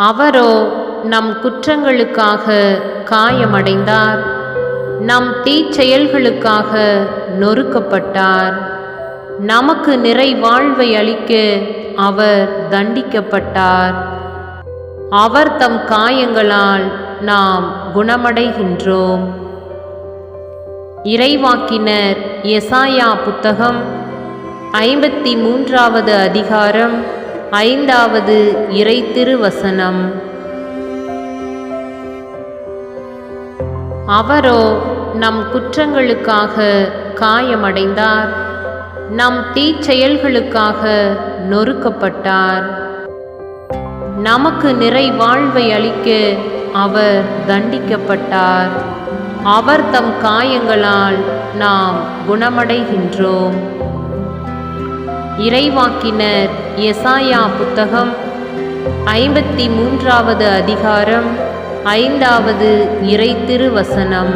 அவரோ நம் குற்றங்களுக்காக காயமடைந்தார், நம் தீச்செயல்களுக்காக நொறுக்கப்பட்டார். நமக்கு நிறை வாழ்வை அளிக்க அவர் தண்டிக்கப்பட்டார். அவர் தம் காயங்களால் நாம் குணமடைகின்றோம். இறைவாக்கினர் எசாயா புத்தகம் 53வது அதிகாரம் 5வது இறைத்திருவசனம். அவரோ நம் குற்றங்களுக்காக காயமடைந்தார், நம் தீச்செயல்களுக்காக நொறுக்கப்பட்டார். நமக்கு நிறை வாழ்வை அளிக்க அவர் தண்டிக்கப்பட்டார். அவர் தம் காயங்களால் நாம் குணமடைகின்றோம். இறைவாக்கினர் எசாயா புத்தகம் 53வது அதிகாரம் 5வது இறைத்திருவசனம்.